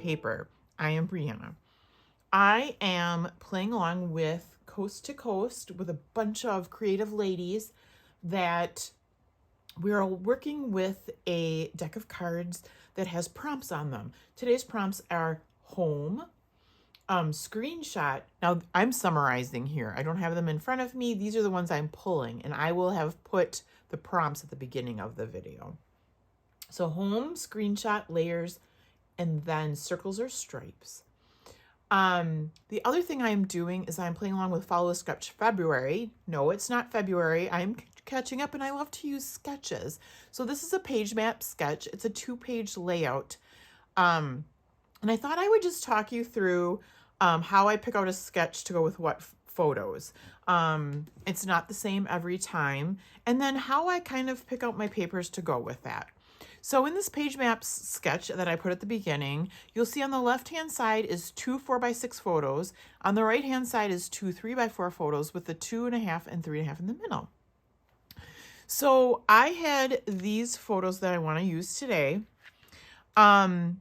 paper. I am Brianna. I am playing along with Coast to Coast with a bunch of creative ladies that we're working with a deck of cards that has prompts on them. Today's prompts are home, screenshot. Now I'm summarizing here. I don't have them in front of me. These are the ones I'm pulling, and I will have put the prompts at the beginning of the video. So home, screenshot, layers, and then circles or stripes. The other thing I'm doing is I'm playing along with Follow a Sketch February. No, it's not February. I'm catching up, and I love to use sketches. So this is a page map sketch. It's a 2-page layout. And I thought I would just talk you through how I pick out a sketch to go with what photos. It's not the same every time. And then how I kind of pick out my papers to go with that. So in this page maps sketch that I put at the beginning, you'll see on the left-hand side is 2 4x6 photos. On the right-hand side is 2 3x4 photos with the 2.5 and 3.5 in the middle. So I had these photos that I want to use today. And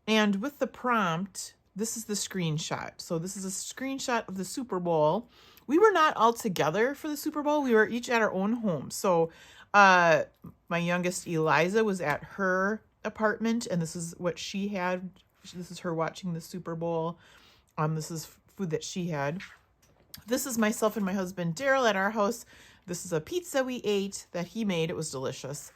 with the prompt, this is the screenshot. So this is a screenshot of the Super Bowl. We were not all together for the Super Bowl. We were each at our own home. So my youngest Eliza was at her apartment, and this is what she had. This is her watching the Super Bowl. This is food that she had. This is myself and my husband Daryl at our house. This is a pizza we ate that he made. It was delicious.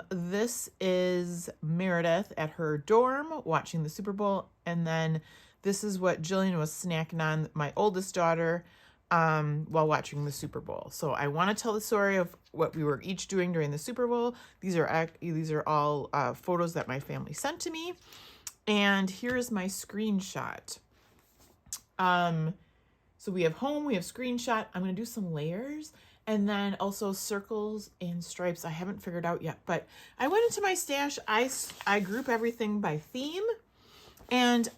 This is Meredith at her dorm watching the Super Bowl. And then this is what Jillian was snacking on, my oldest daughter, while watching the Super Bowl. So I want to tell the story of what we were each doing during the Super Bowl. These are all photos that my family sent to me. And here is my screenshot. So we have home, we have screenshot. I'm going to do some layers. And then also circles and stripes I haven't figured out yet. But I went into my stash. I group everything by theme. And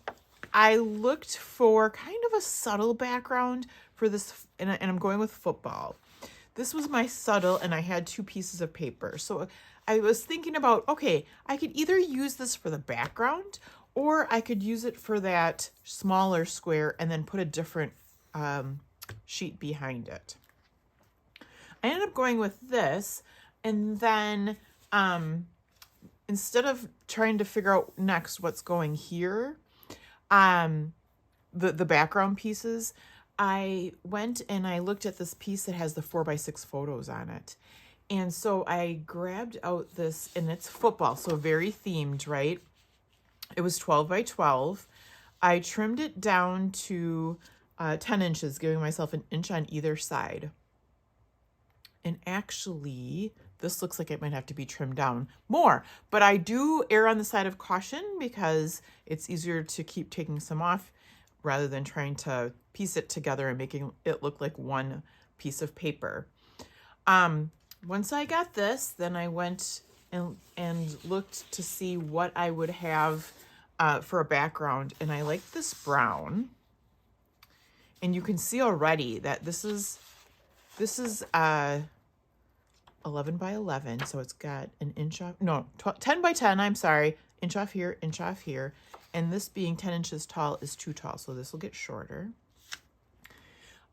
I looked for kind of a subtle background for this. And I'm going with football. This was my subtle, and I had 2 pieces of paper. So I was thinking about, okay, I could either use this for the background, or I could use it for that smaller square and then put a different sheet behind it. I ended up going with this, and then instead of trying to figure out next what's going here, the background pieces, I went and I looked at this piece that has the 4x6 photos on it. And so I grabbed out this, and it's football, so very themed, right? It was 12 by 12. I trimmed it down to 10 inches, giving myself an inch on either side. And actually, this looks like it might have to be trimmed down more. But I do err on the side of caution because it's easier to keep taking some off rather than trying to piece it together and making it look like one piece of paper. Once I got this, then I went and looked to see what I would have for a background. And I like this brown. And you can see already that this is 11 by 11, so it's got an inch off, no, 10 by 10, I'm sorry, inch off here, and this being 10 inches tall is too tall, so this will get shorter.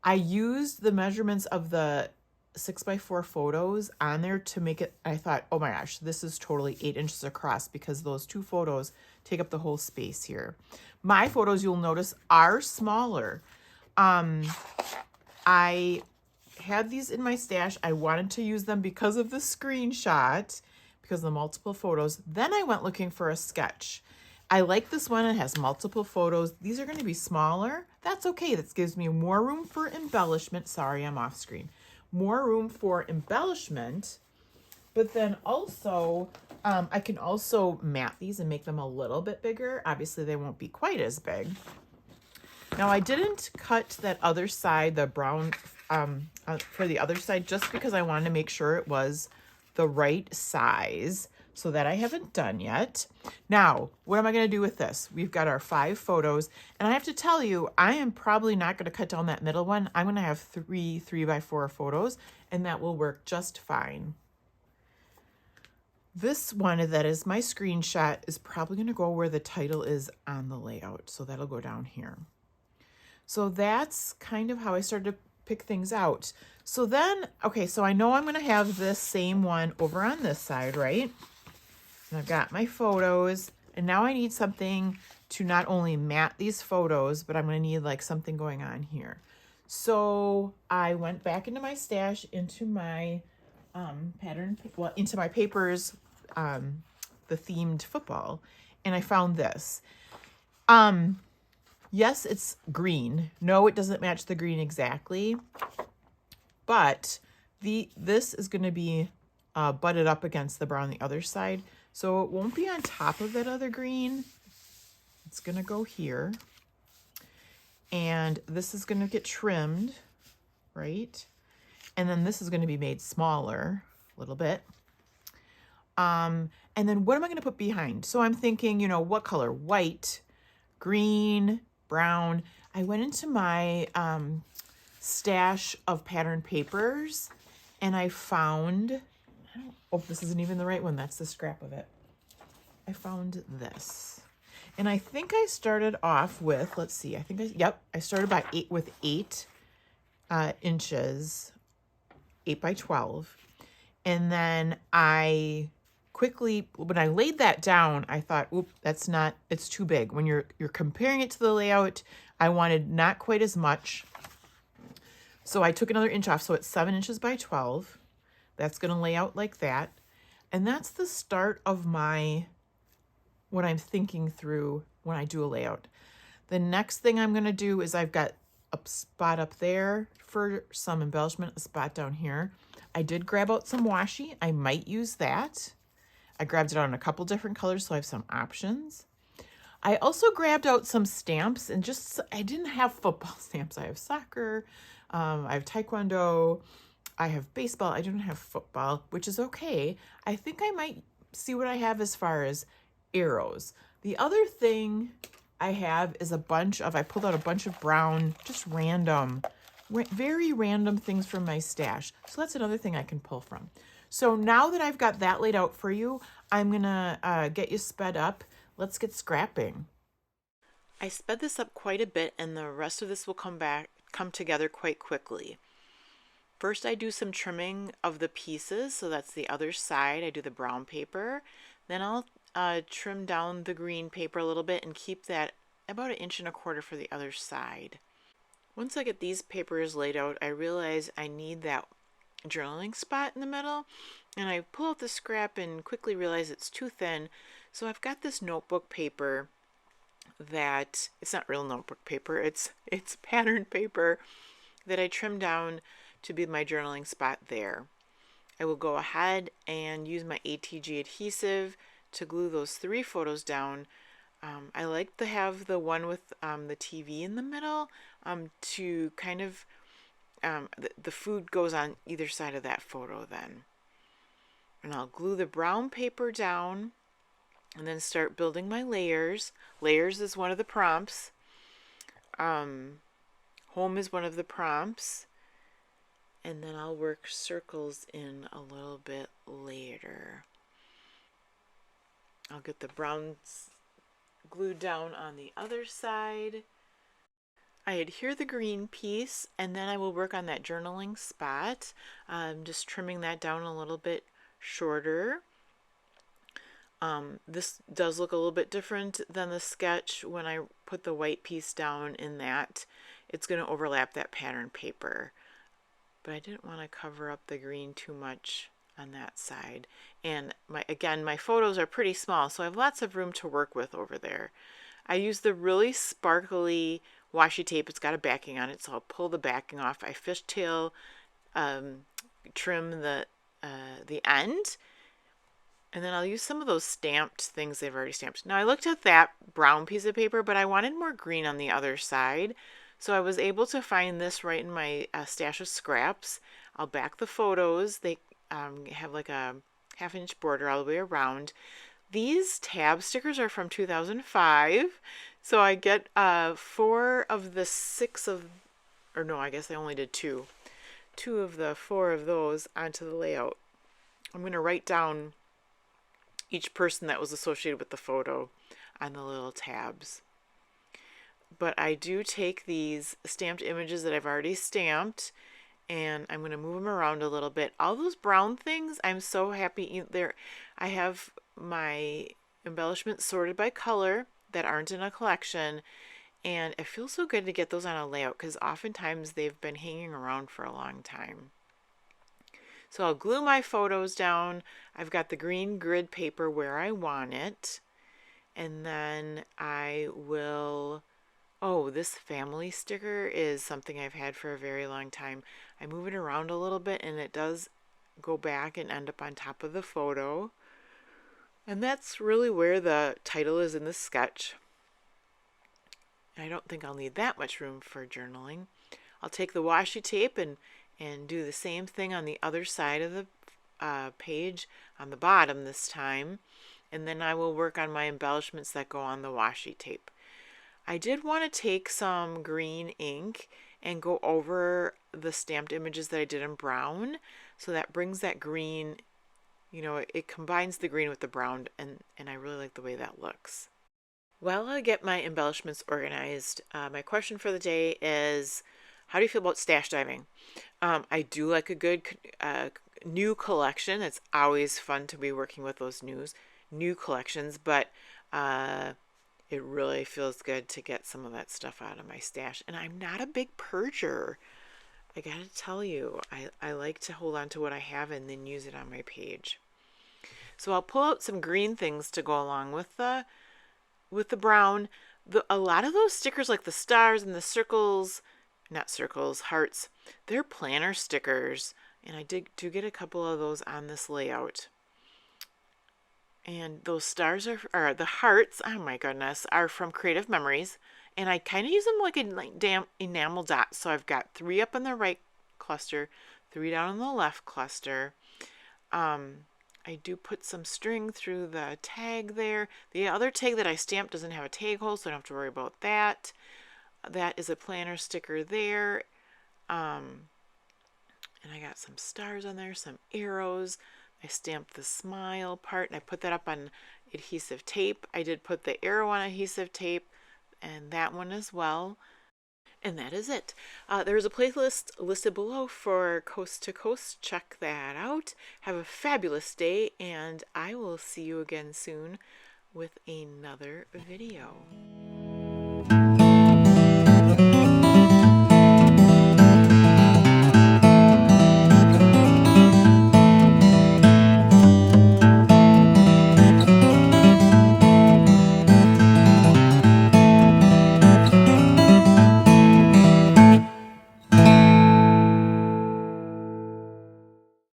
I used the measurements of the 6x4 photos on there to make it, I thought, oh my gosh, this is totally 8 inches across because those 2 photos take up the whole space here. My photos, you'll notice, are smaller. I had these in my stash. I wanted to use them because of the screenshot, because of the multiple photos. Then I went looking for a sketch. I like this one. It has multiple photos. These are going to be smaller. That's okay. This gives me more room for embellishment. Sorry, I'm off screen. More room for embellishment. But then also, I can also mat these and make them a little bit bigger. Obviously, they won't be quite as big. Now, I didn't cut that other side, the brown, for the other side, just because I wanted to make sure it was the right size. So that I haven't done yet. Now, what am I going to do with this? We've got our 5 photos, and I have to tell you, I am probably not going to cut down that middle one. I'm going to have 3 3x4 photos, and that will work just fine. This one that is my screenshot is probably going to go where the title is on the layout. So that'll go down here. So that's kind of how I started to pick things out. So then, okay, so I know I'm going to have this same one over on this side, right? And I've got my photos, and now I need something to not only mat these photos, but I'm going to need like something going on here. So I went back into my stash, into my into my papers, the themed football, and I found this. Yes, it's green. No, it doesn't match the green exactly, but this is going to be butted up against the brown on the other side, so it won't be on top of that other green. It's going to go here, and this is going to get trimmed, right? And then this is going to be made smaller a little bit. And then what am I going to put behind? So I'm thinking, you know, what color? White, green, brown. I went into my stash of pattern papers, and I found, oh, this isn't even the right one. That's the scrap of it. I found this. And I think I started off with, let's see, I started with 8 inches, 8 by 12. And then I quickly, when I laid that down, I thought, oop, it's too big. When you're comparing it to the layout, I wanted not quite as much. So I took another inch off. So it's 7 inches by 12. That's going to lay out like that. And that's the start of what I'm thinking through when I do a layout. The next thing I'm going to do is I've got a spot up there for some embellishment, a spot down here. I did grab out some washi. I might use that. I grabbed it out in a couple different colors, so I have some options. I also grabbed out some stamps, and I didn't have football stamps. I have soccer, I have taekwondo, I have baseball. I don't have football, which is okay. I think I might see what I have as far as arrows. The other thing I have is I pulled out a bunch of brown, just random, very random things from my stash. So that's another thing I can pull from. So now that I've got that laid out for you, I'm going to get you sped up. Let's get scrapping. I sped this up quite a bit, and the rest of this will come together quite quickly. First, I do some trimming of the pieces. So that's the other side. I do the brown paper. Then I'll trim down the green paper a little bit and keep that about 1.25 inches for the other side. Once I get these papers laid out, I realize I need that journaling spot in the middle, and I pull out the scrap and quickly realize it's too thin. So I've got this notebook paper that, it's not real notebook paper, it's pattern paper that I trimmed down to be my journaling spot there. I will go ahead and use my ATG adhesive to glue those 3 photos down. I like to have the one with the TV in the middle to kind of, the food goes on either side of that photo then. And I'll glue the brown paper down and then start building my layers. Layers is one of the prompts. Home is one of the prompts. And then I'll work circles in a little bit later. I'll get the browns glued down on the other side. I adhere the green piece, and then I will work on that journaling spot. Just trimming that down a little bit shorter. This does look a little bit different than the sketch. When I put the white piece down in that, it's going to overlap that pattern paper. But I didn't want to cover up the green too much on that side. And my photos are pretty small, so I have lots of room to work with over there. I use the really sparkly washi tape. It's got a backing on it, so I'll pull the backing off. I fishtail trim the end, and then I'll use some of those stamped things they've already stamped. Now I looked at that brown piece of paper, but I wanted more green on the other side, so I was able to find this right in my stash of scraps. I'll back the photos. They have like a 1/2 inch border all the way around. These tab stickers are from 2005. So I get 4 of the 6 of, or no, I guess I only did 2. 2 of the 4 of those onto the layout. I'm going to write down each person that was associated with the photo on the little tabs. But I do take these stamped images that I've already stamped, and I'm going to move them around a little bit. All those brown things, I'm so happy there. I have my embellishments sorted by color that aren't in a collection, and it feels so good to get those on a layout because oftentimes they've been hanging around for a long time. So I'll glue my photos down. I've got the green grid paper where I want it, and then I will, oh, this family sticker is something I've had for a very long time. I move it around a little bit and it does go back and end up on top of the photo. And that's really where the title is in the sketch. I don't think I'll need that much room for journaling. I'll take the washi tape and do the same thing on the other side of the page on the bottom this time. And then I will work on my embellishments that go on the washi tape. I did want to take some green ink and go over the stamped images that I did in brown. So that brings that green, you know, it combines the green with the brown, and I really like the way that looks. While I get my embellishments organized, my question for the day is, how do you feel about stash diving? I do like a good new collection. It's always fun to be working with those new collections, but it really feels good to get some of that stuff out of my stash. And I'm not a big purger. I gotta tell you, I like to hold on to what I have and then use it on my page. So I'll pull out some green things to go along with the brown. A lot of those stickers, like the stars and the circles, not circles, hearts, they're planner stickers. And I do get a couple of those on this layout. And those stars are the hearts, oh my goodness, are from Creative Memories. And I kind of use them like enamel dots. So I've got 3 up in the right cluster, 3 down in the left cluster. I do put some string through the tag there. The other tag that I stamped doesn't have a tag hole, so I don't have to worry about that. That is a planner sticker there. And I got some stars on there, some arrows. I stamped the smile part and I put that up on adhesive tape. I did put the arrow on adhesive tape and that one as well. And that is it. There's a playlist listed below for Coast to Coast. Check that out. Have a fabulous day, and I will see you again soon with another video.